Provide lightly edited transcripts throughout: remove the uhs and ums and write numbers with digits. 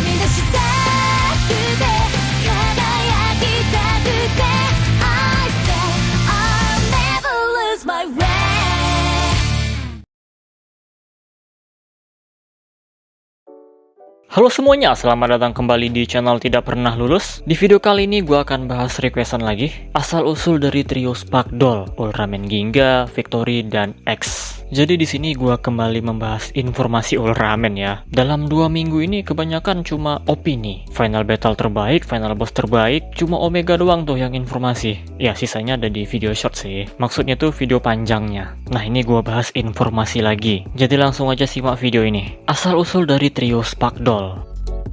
み出したくて輝きたくて I say I'll never lose my way. Halo semuanya, selamat datang kembali di channel Tidak Pernah Lulus. Di video kali ini gue akan bahas requestan lagi, asal-usul dari trio Spark Doll, Ultraman Ginga, Victory, dan X. Jadi di sini gue kembali membahas informasi Ultraman ya. Dalam 2 minggu ini kebanyakan cuma opini, final battle terbaik, final boss terbaik, cuma Omega doang tuh yang informasi. Ya sisanya ada di video short sih, maksudnya tuh video panjangnya. Nah ini gue bahas informasi lagi, jadi langsung aja simak video ini. Asal-usul dari trio Spark Doll.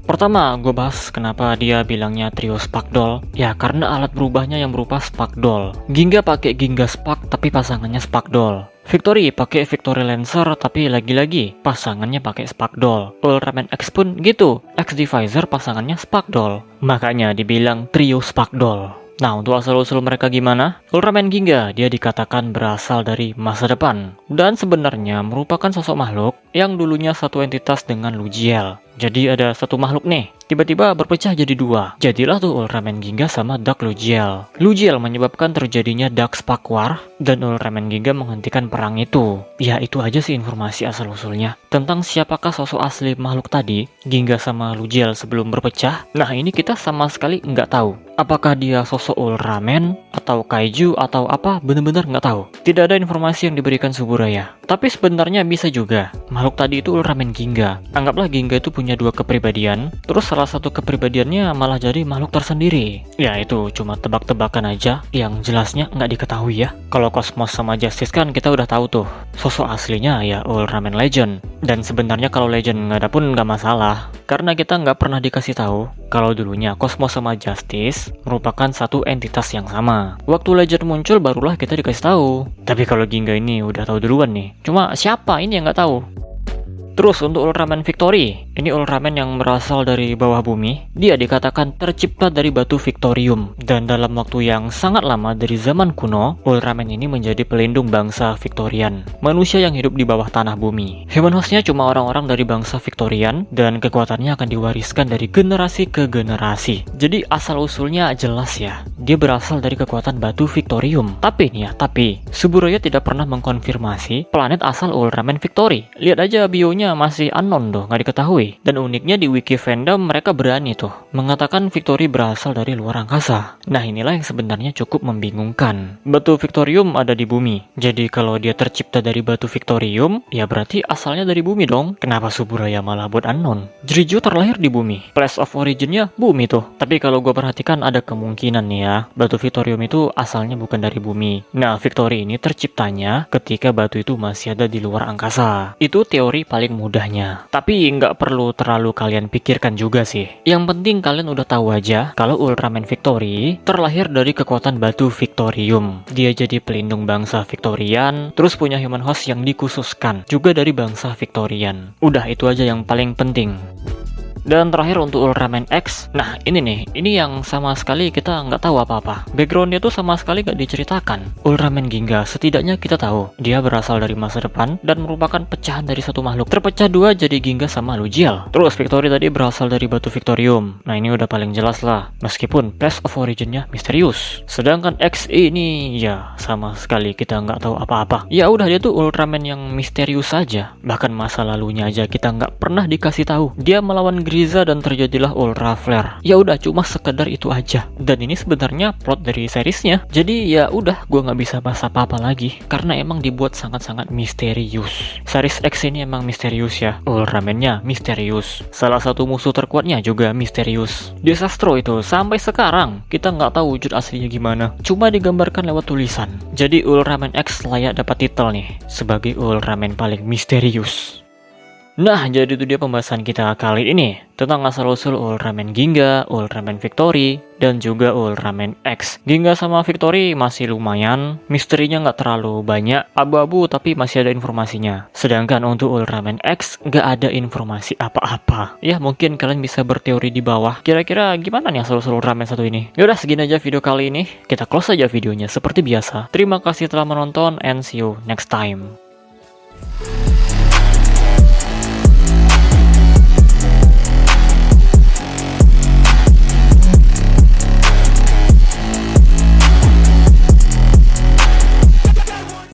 Pertama, gue bahas kenapa dia bilangnya trio Spark Doll. Ya, karena alat berubahnya yang berupa Spark Doll. Ginga pakai Ginga Spark, tapi pasangannya Spark Doll. Victory pakai Victory Lancer, tapi lagi-lagi pasangannya pakai Spark Doll. Ultraman X pun gitu, X Divisor pasangannya Spark Doll. Makanya dibilang trio Spark Doll. Nah, untuk asal-usul mereka gimana? Ultraman Ginga, dia dikatakan berasal dari masa depan. Dan sebenarnya merupakan sosok makhluk yang dulunya satu entitas dengan Lugiel. Jadi ada satu makhluk nih, tiba-tiba berpecah jadi 2. Jadilah tuh Ultraman Ginga sama Dark Lugiel. Lugiel menyebabkan terjadinya Dark Spark War, dan Ultraman Ginga menghentikan perang itu. Ya itu aja sih informasi asal-usulnya. Tentang siapakah sosok asli makhluk tadi, Ginga sama Lugiel sebelum berpecah, nah ini kita sama sekali nggak tahu. Apakah dia sosok Ultraman, atau Kaiju, atau apa, bener-bener nggak tahu. Tidak ada informasi yang diberikan Suburaya. Tapi sebenarnya bisa juga, makhluk tadi itu Ultraman Ginga. Anggaplah Ginga itu punya 2 kepribadian, terus salah satu kepribadiannya malah jadi makhluk tersendiri. Ya itu cuma tebak-tebakan aja, yang jelasnya nggak diketahui ya. Kalau Cosmos sama Justice kan kita udah tahu tuh, sosok aslinya ya Ultraman Legend. Dan sebenarnya kalau Legend nggak ada pun nggak masalah, karena kita nggak pernah dikasih tahu kalau dulunya Cosmos sama Justice merupakan satu entitas yang sama. Waktu Legend muncul barulah kita dikasih tahu. Tapi kalau Ginga ini udah tahu duluan nih. Cuma siapa ini yang nggak tahu? Terus untuk Ultraman Victory, ini Ultraman yang berasal dari bawah bumi. Dia dikatakan tercipta dari batu Victorium. Dan dalam waktu yang sangat lama dari zaman kuno, Ultraman ini menjadi pelindung bangsa Victorian, manusia yang hidup di bawah tanah bumi. Human hostnya cuma orang-orang dari bangsa Victorian, dan kekuatannya akan diwariskan dari generasi ke generasi. Jadi asal-usulnya jelas ya, dia berasal dari kekuatan batu Victorium. Tapi nih ya, Suburaya tidak pernah mengkonfirmasi planet asal Ultraman Victory. Lihat aja bionya masih unknown tuh, nggak diketahui. Dan uniknya di wiki fandom mereka berani tuh mengatakan Victory berasal dari luar angkasa. Nah inilah yang sebenarnya cukup membingungkan. Batu Victorium ada di bumi, jadi kalau dia tercipta dari batu Victorium, ya berarti asalnya dari bumi dong. Kenapa Suburaya malah buat unknown? Jirijo terlahir di bumi, place of originnya bumi tuh. Tapi kalau gue perhatikan ada kemungkinan nih ya, batu Victorium itu asalnya bukan dari bumi. Nah Victory ini terciptanya ketika batu itu masih ada di luar angkasa. Itu teori paling mudahnya. Tapi nggak perlu terlalu kalian pikirkan juga sih. Yang penting kalian udah tahu aja kalau Ultraman Victory terlahir dari kekuatan batu Victorium. Dia jadi pelindung bangsa Victorian, terus punya human host yang dikhususkan juga dari bangsa Victorian. Udah itu aja yang paling penting. Dan terakhir untuk Ultraman X, nah ini yang sama sekali kita nggak tahu apa-apa. Backgroundnya tuh sama sekali nggak diceritakan. Ultraman Ginga, setidaknya kita tahu dia berasal dari masa depan dan merupakan pecahan dari satu makhluk. Terpecah 2 jadi Ginga sama Lugiel. Terus Victory tadi berasal dari batu Victorium. Nah ini udah paling jelas lah, meskipun place of originnya misterius. Sedangkan X ini ya sama sekali kita nggak tahu apa-apa. Ya udah, dia tuh Ultraman yang misterius saja. Bahkan masa lalunya aja kita nggak pernah dikasih tahu. Dia melawan Griza dan terjadilah Ultra Flare. Ya udah, cuma sekedar itu aja. Dan ini sebenarnya plot dari seriesnya. Jadi ya udah, gue nggak bisa bahas apa-apa lagi karena emang dibuat sangat-sangat misterius. Series X ini emang misterius ya. Ultraman-nya misterius. Salah satu musuh terkuatnya juga misterius. Desastro itu sampai sekarang kita nggak tahu wujud aslinya gimana. Cuma digambarkan lewat tulisan. Jadi Ultraman X layak dapat titel nih sebagai Ultraman paling misterius. Nah, jadi itu dia pembahasan kita kali ini tentang asal-usul Ultraman Ginga, Ultraman Victory, dan juga Ultraman X. Ginga sama Victory masih lumayan, misterinya nggak terlalu banyak, abu-abu tapi masih ada informasinya. Sedangkan untuk Ultraman X nggak ada informasi apa-apa. Ya mungkin kalian bisa berteori di bawah, kira-kira gimana nih asal-usul Ultraman satu ini. Yaudah, segini aja video kali ini, kita close aja videonya seperti biasa. Terima kasih telah menonton and see you next time.